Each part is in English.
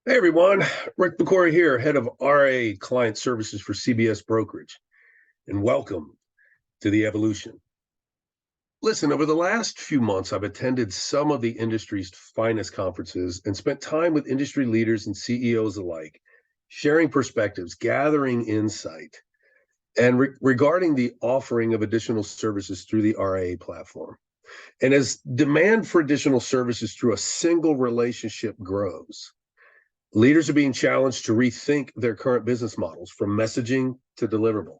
Hey everyone, Rick Backora here, head of RIA Client Services for CBS Brokerage, and welcome to the evolution. Listen, over the last few months, I've attended some of the industry's finest conferences and spent time with industry leaders and CEOs alike, sharing perspectives, gathering insight, and regarding the offering of additional services through the RIA platform. And as demand for additional services through a single relationship grows, leaders are being challenged to rethink their current business models from messaging to deliverable.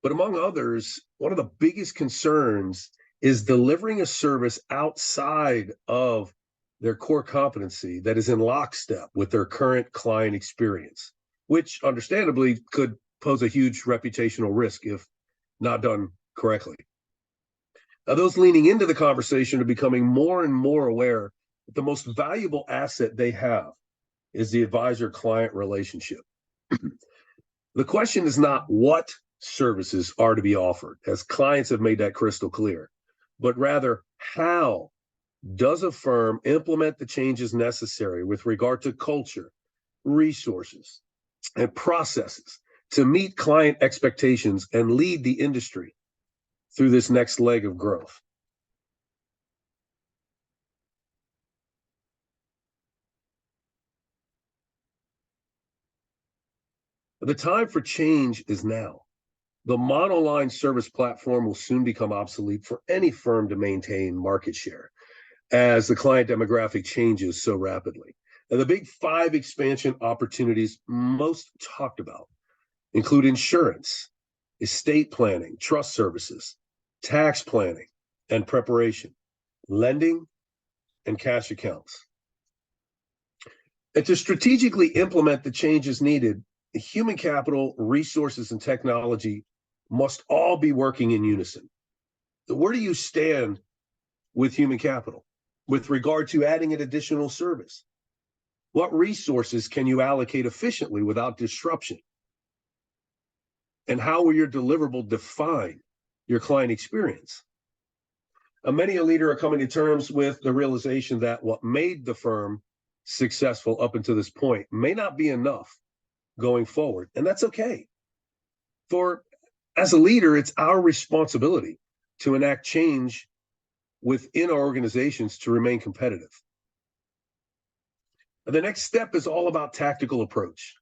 But among others, one of the biggest concerns is delivering a service outside of their core competency that is in lockstep with their current client experience, which understandably could pose a huge reputational risk if not done correctly. Now, those leaning into the conversation are becoming more and more aware that the most valuable asset they have is the advisor-client relationship. The question is not what services are to be offered, as clients have made that crystal clear, but rather how does a firm implement the changes necessary with regard to culture, resources, and processes to meet client expectations and lead the industry through this next leg of growth. The time for change is now. The monoline service platform will soon become obsolete for any firm to maintain market share as the client demographic changes so rapidly. And the big five expansion opportunities most talked about include insurance, estate planning, trust services, tax planning and preparation, lending, and cash accounts. And to strategically implement the changes needed, human capital, resources, and technology must all be working in unison. Where do you stand with human capital with regard to adding an additional service? What resources can you allocate efficiently without disruption? And how will your deliverable define your client experience? Many a leader are coming to terms with the realization that what made the firm successful up until this point may not be enough going forward, and that's okay. For as a leader, it's our responsibility to enact change within our organizations to remain competitive. The next step is all about tactical approach.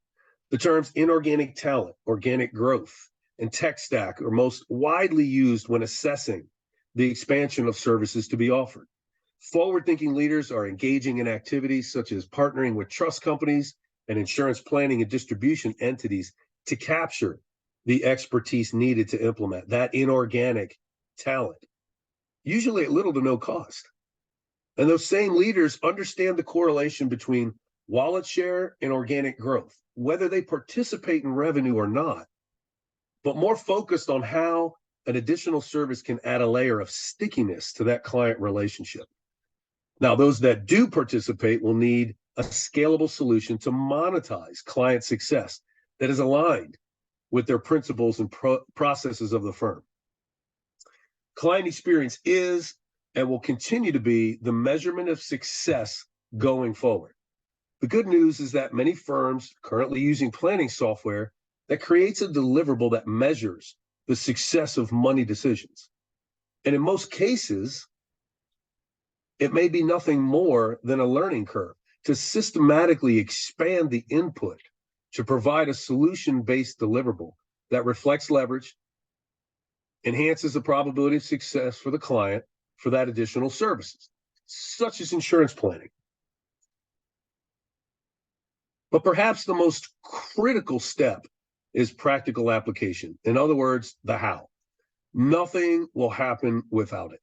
The terms inorganic talent, organic growth, and tech stack are most widely used when assessing the expansion of services to be offered. Forward-thinking leaders are engaging in activities such as partnering with trust companies and insurance planning and distribution entities to capture the expertise needed to implement that inorganic talent, usually at little to no cost. And those same leaders understand the correlation between wallet share and organic growth, whether they participate in revenue or not, but more focused on how an additional service can add a layer of stickiness to that client relationship. Now, those that do participate will need a scalable solution to monetize client success that is aligned with their principles and processes of the firm. Client experience is and will continue to be the measurement of success going forward. The good news is that many firms currently using planning software that creates a deliverable that measures the success of money decisions. And in most cases, it may be nothing more than a learning curve to systematically expand the input to provide a solution-based deliverable that reflects leverage, enhances the probability of success for the client for that additional services, such as insurance planning. But perhaps the most critical step is practical application. In other words, the how. Nothing will happen without it.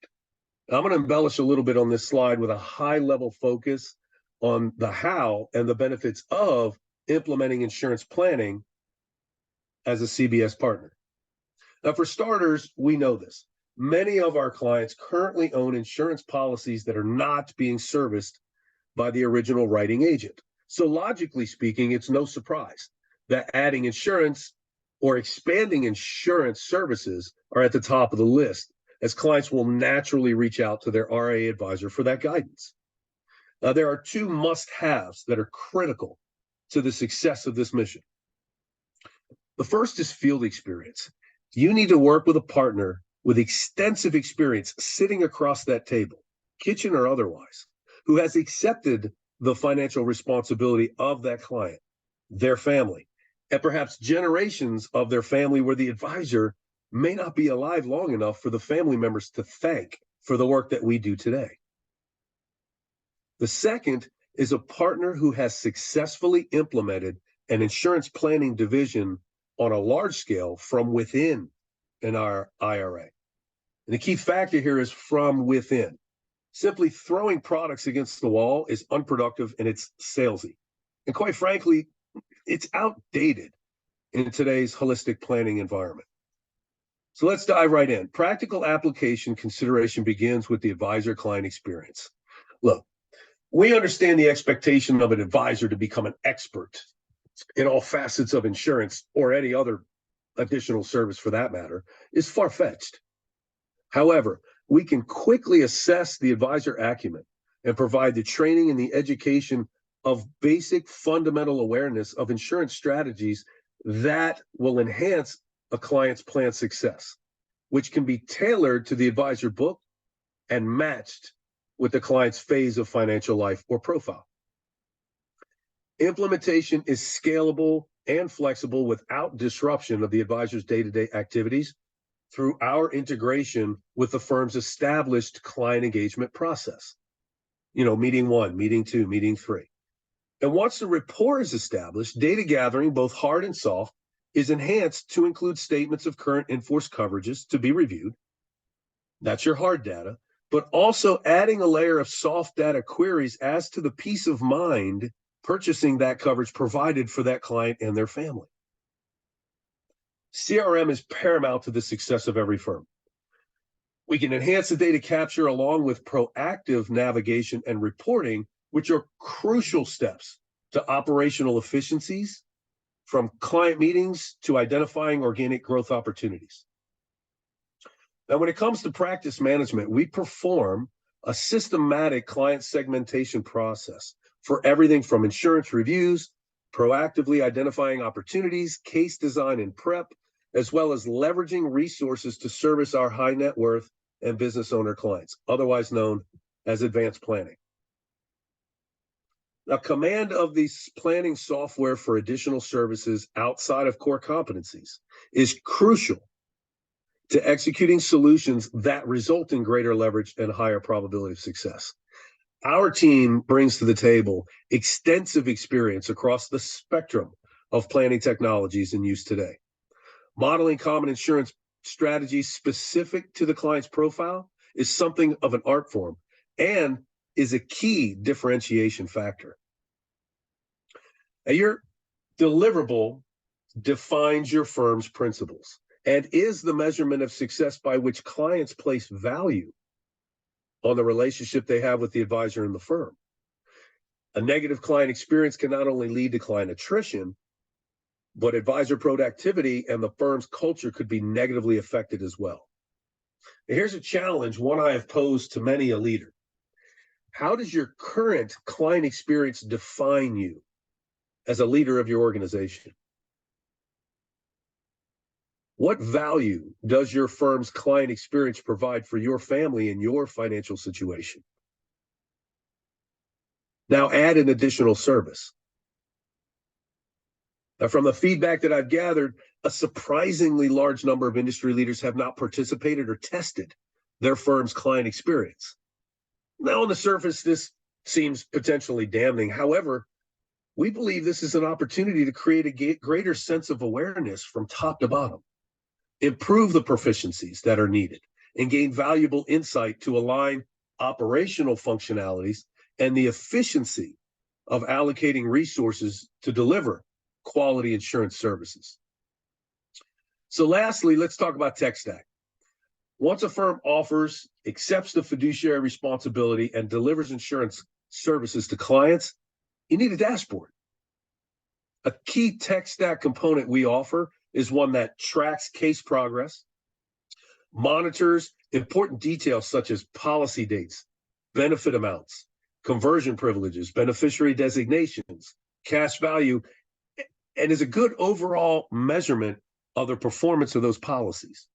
I'm going to embellish a little bit on this slide with a high-level focus on the how and the benefits of implementing insurance planning as a CBS partner. Now, for starters, we know this. Many of our clients currently own insurance policies that are not being serviced by the original writing agent. So logically speaking, it's no surprise that adding insurance or expanding insurance services are at the top of the list, as clients will naturally reach out to their RIA advisor for that guidance. There are two must-haves that are critical to the success of this mission. The first is field experience. You need to work with a partner with extensive experience sitting across that table, kitchen or otherwise, who has accepted the financial responsibility of that client, their family, and perhaps generations of their family where the advisor may not be alive long enough for the family members to thank for the work that we do today. The second is a partner who has successfully implemented an insurance planning division on a large scale from within an IRA. And the key factor here is from within. Simply throwing products against the wall is unproductive and it's salesy. And quite frankly, it's outdated in today's holistic planning environment. So let's dive right in. Practical application consideration begins with the advisor-client experience. Look, we understand the expectation of an advisor to become an expert in all facets of insurance or any other additional service for that matter is far-fetched. However, we can quickly assess the advisor acumen and provide the training and the education of basic fundamental awareness of insurance strategies that will enhance a client's plan success, which can be tailored to the advisor book and matched with the client's phase of financial life or profile. Implementation is scalable and flexible without disruption of the advisor's day-to-day activities through our integration with the firm's established client engagement process. Meeting 1, meeting 2, meeting 3. And once the rapport is established, data gathering, both hard and soft, is enhanced to include statements of current in-force coverages to be reviewed. That's your hard data, but also adding a layer of soft data queries as to the peace of mind purchasing that coverage provided for that client and their family. CRM is paramount to the success of every firm. We can enhance the data capture along with proactive navigation and reporting, which are crucial steps to operational efficiencies, from client meetings to identifying organic growth opportunities. Now, when it comes to practice management, we perform a systematic client segmentation process for everything from insurance reviews, proactively identifying opportunities, case design and prep, as well as leveraging resources to service our high net worth and business owner clients, otherwise known as advanced planning. Now, command of the planning software for additional services outside of core competencies is crucial to executing solutions that result in greater leverage and higher probability of success. Our team brings to the table extensive experience across the spectrum of planning technologies in use today. Modeling common insurance strategies specific to the client's profile is something of an art form and is a key differentiation factor. Now, your deliverable defines your firm's principles and is the measurement of success by which clients place value on the relationship they have with the advisor and the firm. A negative client experience can not only lead to client attrition, but advisor productivity and the firm's culture could be negatively affected as well. Now, here's a challenge, one I have posed to many a leader. How does your current client experience define you as a leader of your organization? What value does your firm's client experience provide for your family and your financial situation? Now add an additional service. Now, from the feedback that I've gathered, a surprisingly large number of industry leaders have not participated or tested their firm's client experience. Now, on the surface, this seems potentially damning. However, we believe this is an opportunity to create a greater sense of awareness from top to bottom, improve the proficiencies that are needed, and gain valuable insight to align operational functionalities and the efficiency of allocating resources to deliver quality insurance services. So lastly, let's talk about tech stack. Once a firm offers, accepts the fiduciary responsibility, and delivers insurance services to clients, you need a dashboard. A key tech stack component we offer is one that tracks case progress, monitors important details such as policy dates, benefit amounts, conversion privileges, beneficiary designations, cash value, and is a good overall measurement of the performance of those policies.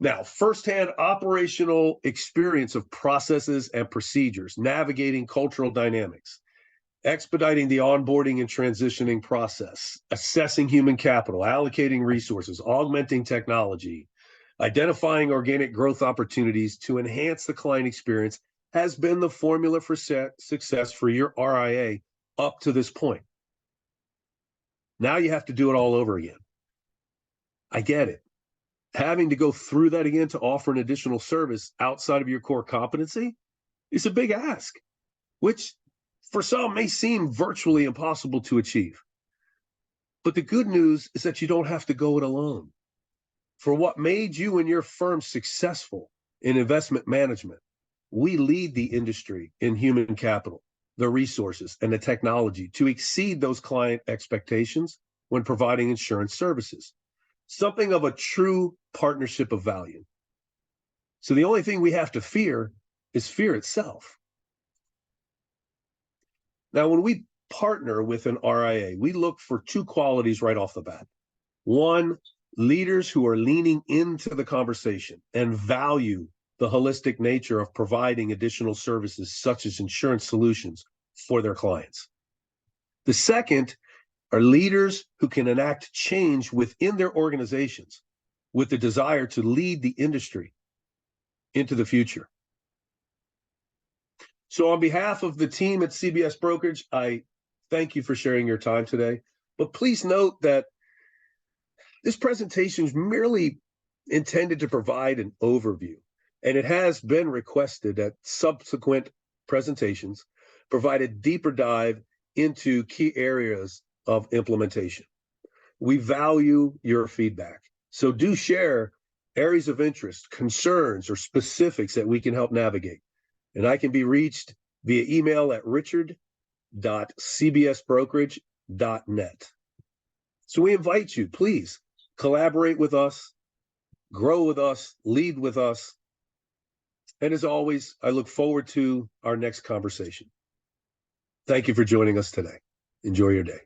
Now, firsthand operational experience of processes and procedures, navigating cultural dynamics, expediting the onboarding and transitioning process, assessing human capital, allocating resources, augmenting technology, identifying organic growth opportunities to enhance the client experience has been the formula for success for your RIA up to this point. Now you have to do it all over again. I get it. Having to go through that again to offer an additional service outside of your core competency is a big ask, which for some may seem virtually impossible to achieve. But the good news is that you don't have to go it alone. For what made you and your firm successful in investment management, we lead the industry in human capital, the resources, and the technology to exceed those client expectations when providing insurance services. Something of a true partnership of value. So the only thing we have to fear is fear itself. Now, when we partner with an RIA, we look for two qualities right off the bat. One, leaders who are leaning into the conversation and value the holistic nature of providing additional services such as insurance solutions for their clients. The second are leaders who can enact change within their organizations with the desire to lead the industry into the future. So on behalf of the team at CBS Brokerage, I thank you for sharing your time today. But please note that this presentation is merely intended to provide an overview, and it has been requested that subsequent presentations provide a deeper dive into key areas of implementation. We value your feedback, so do share areas of interest, concerns, or specifics that we can help navigate. And I can be reached via email at richard.cbsbrokerage.net. So we invite you, please collaborate with us, grow with us, lead with us. And as always, I look forward to our next conversation. Thank you for joining us today. Enjoy your day.